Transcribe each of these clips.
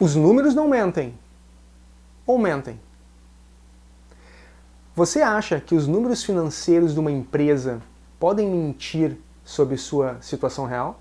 Os números não mentem. Ou mentem? Você acha que os números financeiros de uma empresa podem mentir sobre sua situação real?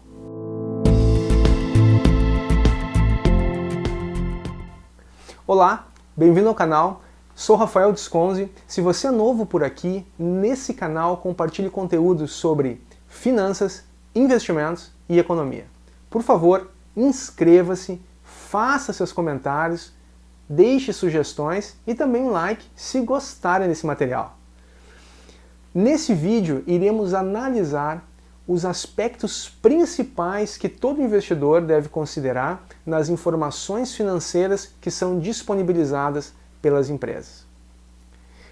Olá, bem-vindo ao canal. Sou Rafael Desconze. Se você é novo por aqui, nesse canal compartilhe conteúdos sobre finanças, investimentos e economia. Por favor, inscreva-se, faça seus comentários, deixe sugestões e também um like se gostarem desse material. Nesse vídeo, iremos analisar os aspectos principais que todo investidor deve considerar nas informações financeiras que são disponibilizadas pelas empresas.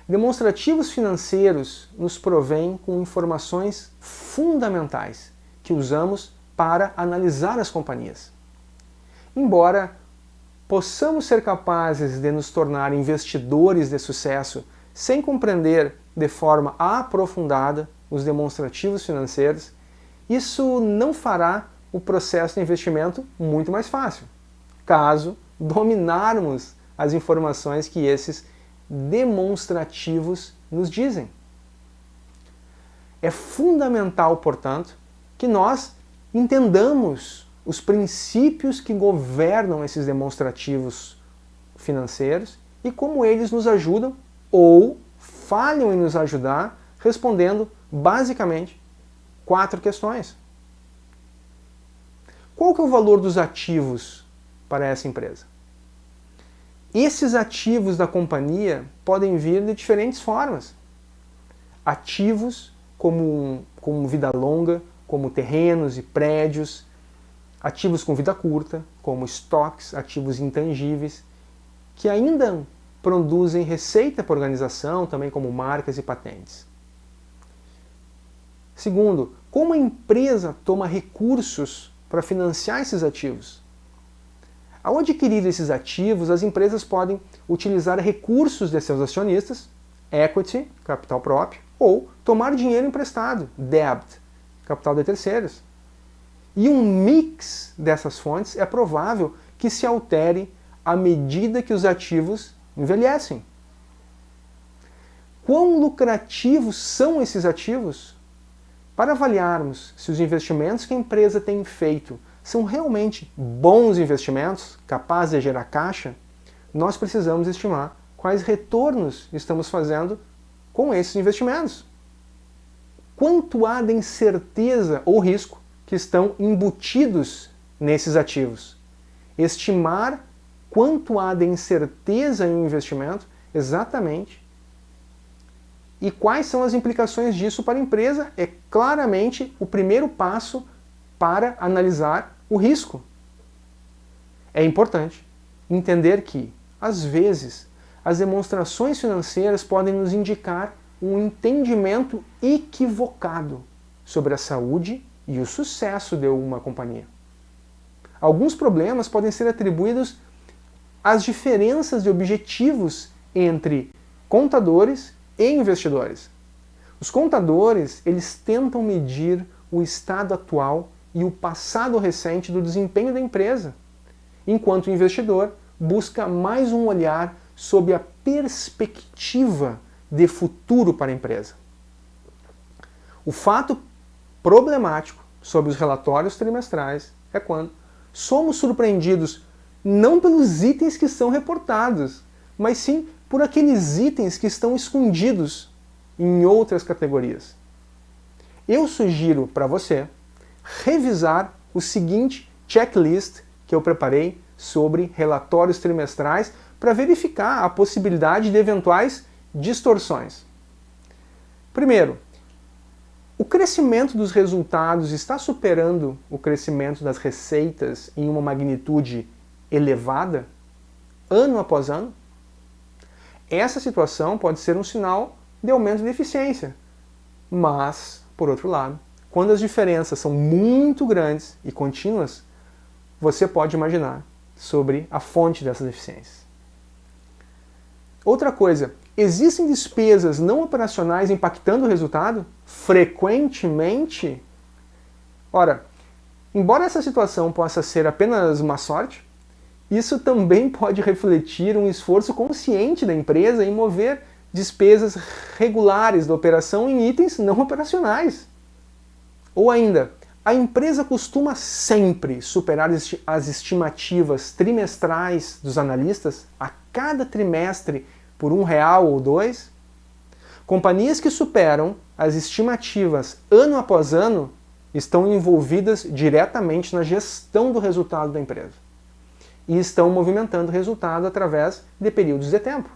Demonstrativos financeiros nos provêm com informações fundamentais que usamos para analisar as companhias. Embora possamos ser capazes de nos tornar investidores de sucesso sem compreender de forma aprofundada os demonstrativos financeiros, isso não fará o processo de investimento muito mais fácil, caso dominarmos as informações que esses demonstrativos nos dizem. É fundamental, portanto, que nós entendamos os princípios que governam esses demonstrativos financeiros e como eles nos ajudam ou falham em nos ajudar, respondendo basicamente 4 questões. Qual que é o valor dos ativos para essa empresa? Esses ativos da companhia podem vir de diferentes formas. Ativos como vida longa, como terrenos e prédios, ativos com vida curta, como estoques, ativos intangíveis, que ainda produzem receita para a organização, também como marcas e patentes. Segundo, como a empresa toma recursos para financiar esses ativos? Ao adquirir esses ativos, as empresas podem utilizar recursos de seus acionistas, equity, capital próprio, ou tomar dinheiro emprestado, debt, capital de terceiros. E um mix dessas fontes é provável que se altere à medida que os ativos envelhecem. Quão lucrativos são esses ativos? Para avaliarmos se os investimentos que a empresa tem feito são realmente bons investimentos, capazes de gerar caixa, nós precisamos estimar quais retornos estamos fazendo com esses investimentos. Quanto há de incerteza ou risco que estão embutidos nesses ativos? Estimar quanto há de incerteza em um investimento, exatamente, e quais são as implicações disso para a empresa, é claramente o primeiro passo para analisar o risco. É importante entender que, às vezes, as demonstrações financeiras podem nos indicar um entendimento equivocado sobre a saúde e o sucesso de uma companhia. Alguns problemas podem ser atribuídos às diferenças de objetivos entre contadores e investidores. Os contadores, eles tentam medir o estado atual e o passado recente do desempenho da empresa, enquanto o investidor busca mais um olhar sob a perspectiva de futuro para a empresa. O fato problemático sobre os relatórios trimestrais é quando somos surpreendidos não pelos itens que são reportados, mas sim por aqueles itens que estão escondidos em outras categorias. Eu sugiro para você revisar o seguinte checklist que eu preparei sobre relatórios trimestrais para verificar a possibilidade de eventuais distorções. Primeiro, o crescimento dos resultados está superando o crescimento das receitas em uma magnitude elevada, ano após ano? Essa situação pode ser um sinal de aumento de eficiência. Mas, por outro lado, quando as diferenças são muito grandes e contínuas, você pode imaginar sobre a fonte dessas deficiências. Outra coisa, existem despesas não operacionais impactando o resultado? Frequentemente? Ora, embora essa situação possa ser apenas uma sorte, Isso também pode refletir um esforço consciente da empresa em mover despesas regulares da operação em itens não operacionais. Ou ainda, a empresa costuma sempre superar as estimativas trimestrais dos analistas a cada trimestre por R$1 ou R$2? Companhias que superam as estimativas ano após ano estão envolvidas diretamente na gestão do resultado da empresa e estão movimentando o resultado através de períodos de tempo.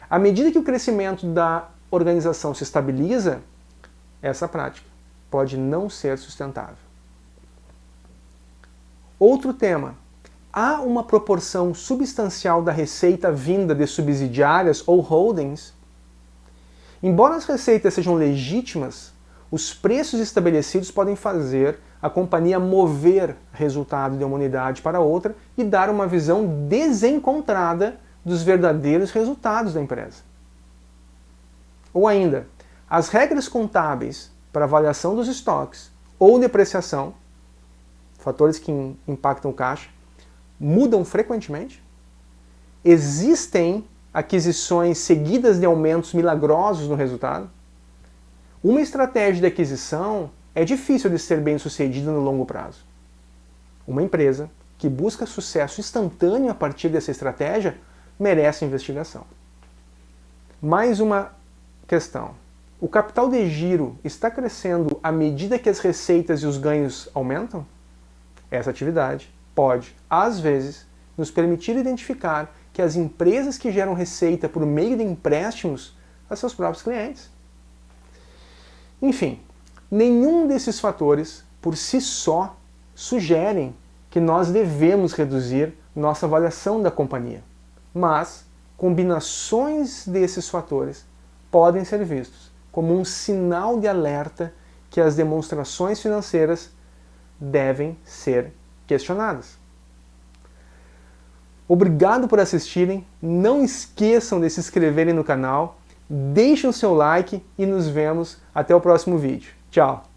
À medida que o crescimento da organização se estabiliza, essa prática pode não ser sustentável. Outro tema. Há uma proporção substancial da receita vinda de subsidiárias ou holdings. Embora as receitas sejam legítimas, os preços estabelecidos podem fazer a companhia mover resultado de uma unidade para outra e dar uma visão desencontrada dos verdadeiros resultados da empresa. Ou ainda, as regras contábeis para avaliação dos estoques ou depreciação, fatores que impactam o caixa, mudam frequentemente. Existem aquisições seguidas de aumentos milagrosos no resultado. Uma estratégia de aquisição é difícil de ser bem sucedida no longo prazo. Uma empresa que busca sucesso instantâneo a partir dessa estratégia merece investigação. Mais uma questão. O capital de giro está crescendo à medida que as receitas e os ganhos aumentam? Essa atividade pode, às vezes, nos permitir identificar que as empresas que geram receita por meio de empréstimos a seus próprios clientes. Enfim, nenhum desses fatores, por si só, sugerem que nós devemos reduzir nossa avaliação da companhia. Mas combinações desses fatores podem ser vistos como um sinal de alerta que as demonstrações financeiras devem ser questionadas. Obrigado por assistirem, não esqueçam de se inscreverem no canal, deixem o seu like e nos vemos até o próximo vídeo. Tchau!